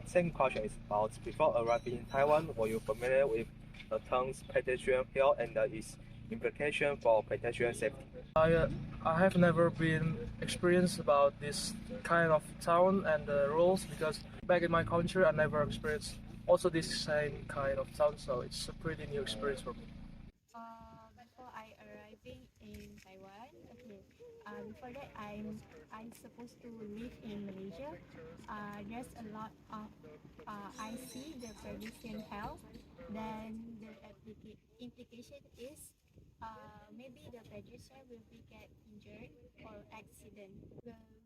second question is about before arriving in Taiwan, were you familiar with the terms pedestrian hill and its implication for pedestrian safety? I have never been experienced about this kind of town and the rules because back in my country I never experienced also this same kind of town, so it's a pretty new experience for me. Before I arriving in Taiwan, okay. Before that, I'm supposed to live in Malaysia. There's a lot of I see the pedestrian health. Then the implication is maybe the pedestrian will be get injured or accident.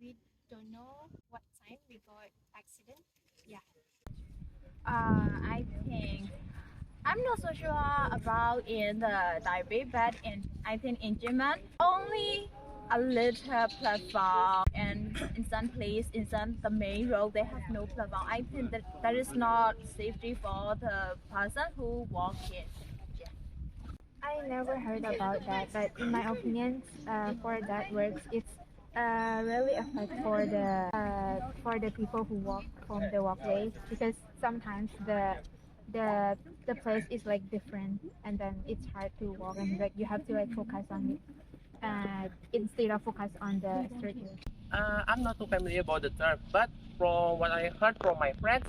We don't know what time we got accident. Yeah. I think I'm not so sure about in the Taipei, but I think in German only a little platform, and in some place in some the main road they have no platform. I think that is not safety for the person who walk in. I never heard about that, but in my opinion, for that works, it's really affect for the people who walk from the walkway because sometimes the place is like different and then it's hard to walk and like you have to like focus on it instead of focus on the street. I'm not too familiar about the term, but from what I heard from my friends,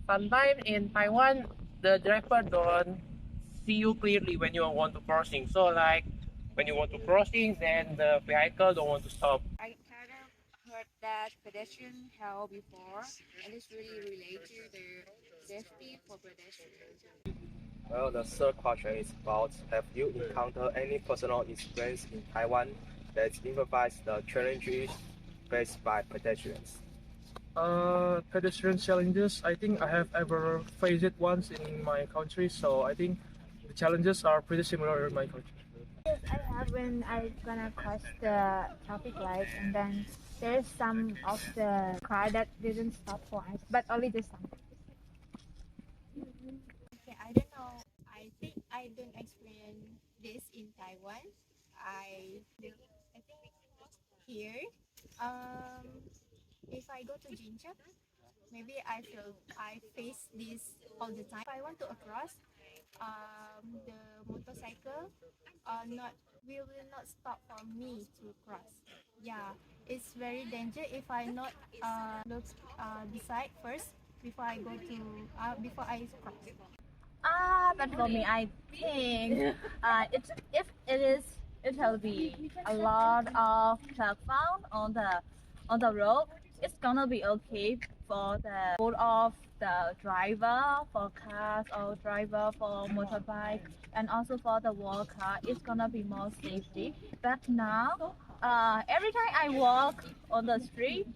sometimes in Taiwan, the driver don't see you clearly when you want to crossing. So like when you want to crossing, then the vehicle don't want to stop. I kind of heard that pedestrian hell before, and it's really related to the safety for pedestrians. Well, the third question is about have you encountered any personal experience in Taiwan that emphasizes the challenges faced by pedestrians? Pedestrian challenges, I think I have ever faced it once in my country, so I think the challenges are pretty similar in my country. Yes, I have when I gonna cross the traffic light and then there's some of the car that didn't stop for us, but only the some. Okay, I don't know. I think I don't experience this in Taiwan. I think here, um, if I go to Jinchuk, maybe I face this all the time. If I want to cross, the motorcycle, not will not stop for me to cross. Yeah, it's very dangerous if I not look beside first before I go to before I cross. But for me, I think if it will be a lot of truck found on the road. It's gonna be okay for the both of the driver for cars or driver for motorbike and also for the walker. It's gonna be more safety. But now, every time I walk on the street,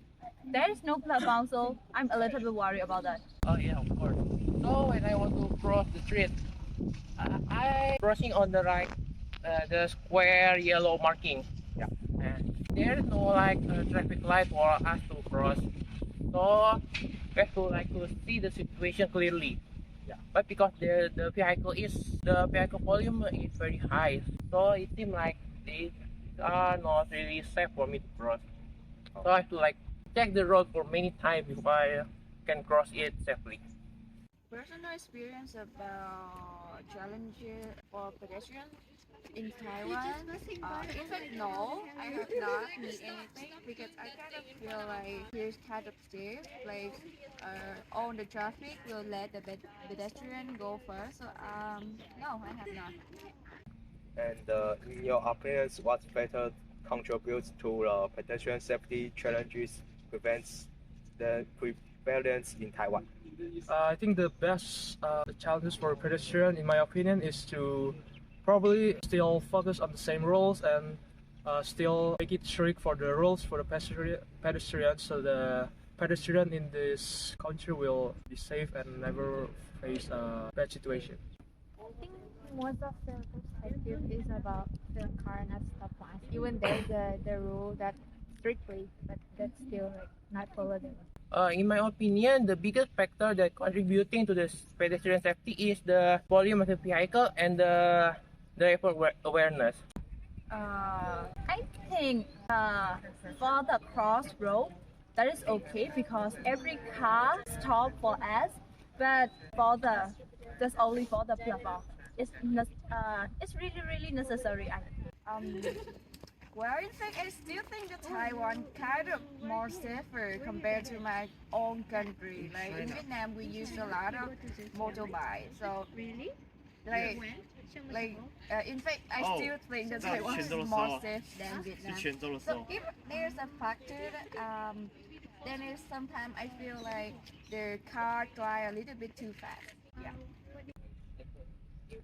there is no platform, so I'm a little bit worried about that. Oh yeah, of course. So when I want to cross the street, I crossing on the right, the square yellow marking. Yeah. And there's no like traffic light for us to cross. So we have to like to see the situation clearly. Yeah. But because the vehicle volume is very high, so it seems like they are not really safe for me to cross. So I have to like check the road for many times before I can cross it safely. Personal experience about challenges for pedestrians in Taiwan. In fact, no, I have not meet anything because I kind of feel like here's kind of safe. Like all the traffic will let the pedestrian go first. So no, I have not. And in your opinion, what factor contributes to the pedestrian safety challenges prevents the prevalence in Taiwan? I think the best challenges for pedestrian, in my opinion, is to probably still focus on the same rules and still make it strict for the rules for the pedestrians, so the pedestrian in this country will be safe and never face a bad situation. I think most of the perspective is about the car not stop us. Even there's the rule that strictly, but that's still like not followed. In my opinion, the biggest factor that contributing to the pedestrian safety is the volume of the vehicle and the driver awareness. I think for the crossroad, that is okay because every car stop for us, but for the just only for the platform, it's really necessary. I think. Um, well, in fact, I still think that Taiwan kind of more safer compared to my own country. Like in Vietnam, we use a lot of motorbike. So Really? like, in fact, I still think that Taiwan is more safe than Vietnam. So if there's a factor, then is sometimes I feel like the car drive a little bit too fast. Yeah.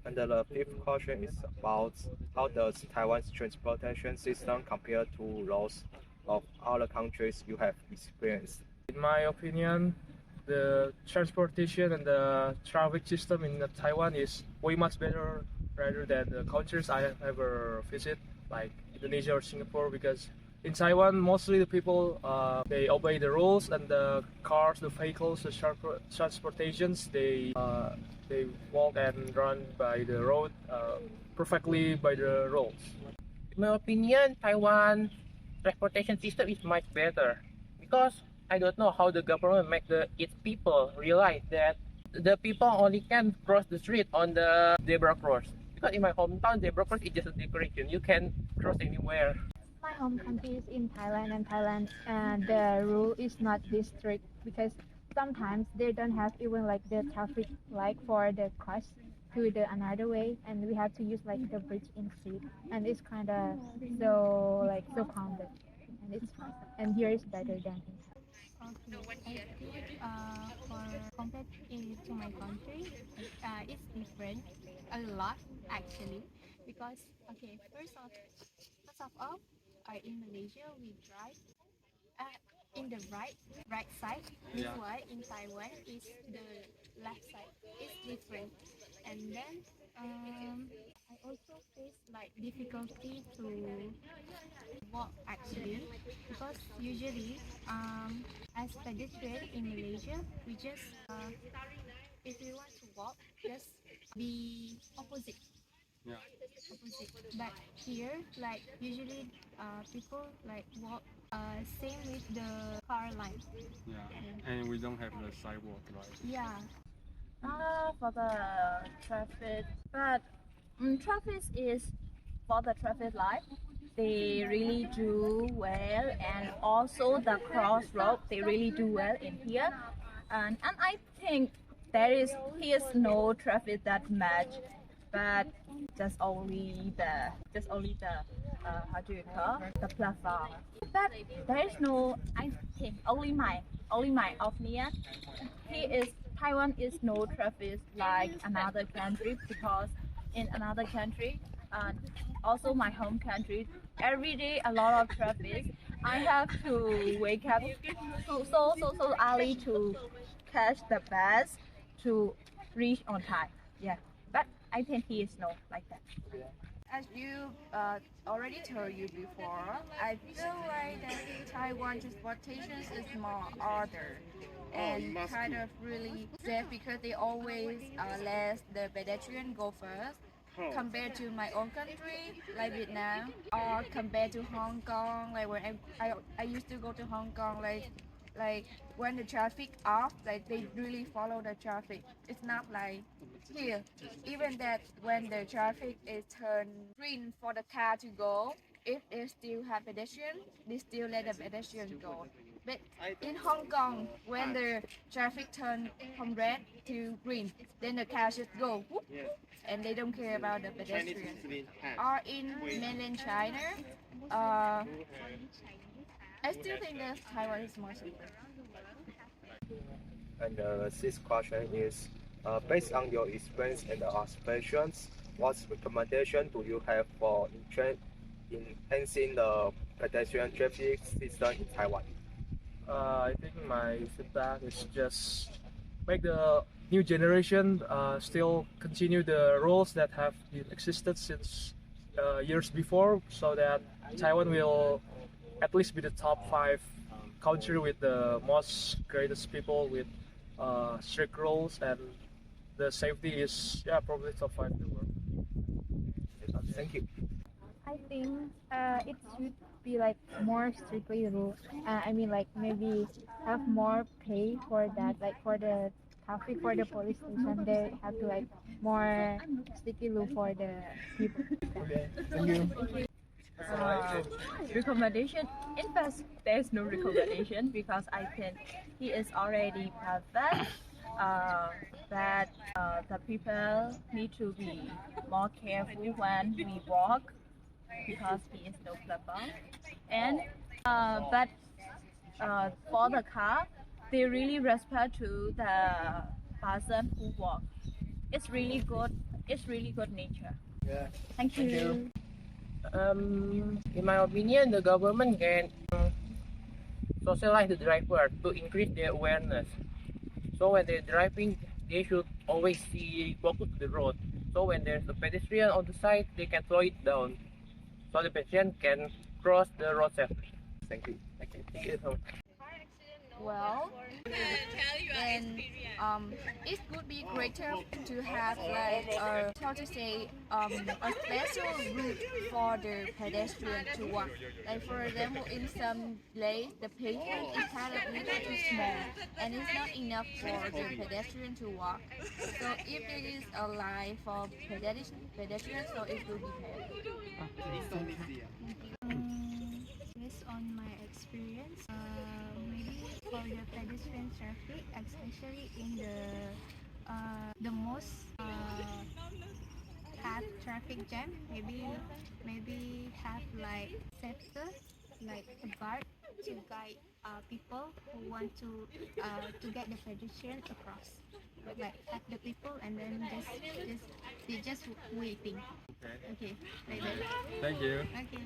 And the fifth question is about how does Taiwan's transportation system compare to those of other countries you have experienced? In my opinion, the transportation and the traffic system in Taiwan is way much better rather than the countries I have ever visited, like Indonesia or Singapore, because in Taiwan, mostly the people they obey the rules, and the cars, the vehicles, the transportations they walk and run by the road perfectly by the rules. In my opinion, Taiwan transportation system is much better because I don't know how the government make its people realize that the people only can cross the street on the zebra cross. Because in my hometown, zebra cross is just a decoration. You can cross anywhere. My home country is in Thailand, and Thailand, the rule is not this strict because sometimes they don't have even like the traffic light for the cross to the another way, and we have to use like the bridge instead, and it's kind of so crowded, and it's fun. And here is better than in Okay, I think for compared to my country, it's different a lot actually because first of all, in Malaysia we drive in the right side. Meanwhile, in Taiwan is the left side. It's different, and then I also face like difficulty to walk actually because usually as pedestrian in Malaysia we just if we want to walk just be opposite but here like usually people like walk same with the car line. And we don't have the sidewalk, right? Yeah. For the traffic, but traffic is for the traffic light. They really do well, and also the crossroad they really do well in here. And I think here's no traffic that much, but just only the how do you call the platform. But there is no, I think only my opinion. Taiwan is no traffic like another country because in another country and also my home country every day a lot of traffic. I have to wake up so early to catch the bus to reach on time. Yeah, but I think he is no like that. As you already told you before, I feel like that Taiwan transportation is more order and kind of really safe because they always let the pedestrian go first. Compared to my own country, like Vietnam, or compared to Hong Kong, like when I used to go to Hong Kong, like when the traffic off, like they really follow the traffic. It's not like here. Even that when the traffic is turned green for the car to go, if they still have pedestrian, they still let the pedestrian go. But in Hong Kong, when the traffic turn from red to green, then the car should go whoop, whoop, and they don't care about the pedestrian. Or in mainland China, I still think that Taiwan is more safer. And the sixth question is, based on your experience and observations, what recommendation do you have for enhancing the pedestrian traffic system in Taiwan? I think my feedback is just make the new generation still continue the rules that have been existed since years before, so that Taiwan will at least be the top 5 country with the most greatest people with strict rules, and the safety is probably top 5 in the world. Thank you. I think it should be like more strictly rule. I mean, like maybe have more pay for that, like for the traffic for the police station. They have to like more strictly rule for the people. Okay, thank you. Uh, recommendation. In fact, there's no recommendation because I think he is already perfect. That the people need to be more careful when we walk because he is no platform. And for the car, they really respect to the person who walk. It's really good. It's really good nature. Yeah. Thank Thank you. you. In my opinion, the government can socialize the driver to increase their awareness. So when they're driving, they should always see focus to the road. So when there's a pedestrian on the side, they can slow it down, so the pedestrian can cross the road safely. Thank you. Thank you so much. Well, and it would be greater to have like how to say a special route for the pedestrian to walk. Like for example, in some place the pavement is kind of little too small and it's not enough for the pedestrian to walk. So if there is a line for pedestrians, so it will be better. Based on my experience, maybe for the pedestrian traffic, especially in the most have traffic jam, maybe have like sector like a guard to guide people who want to get the pedestrian across. Like have the people and then they just waiting. Okay. Okay, like that. Thank you. Okay.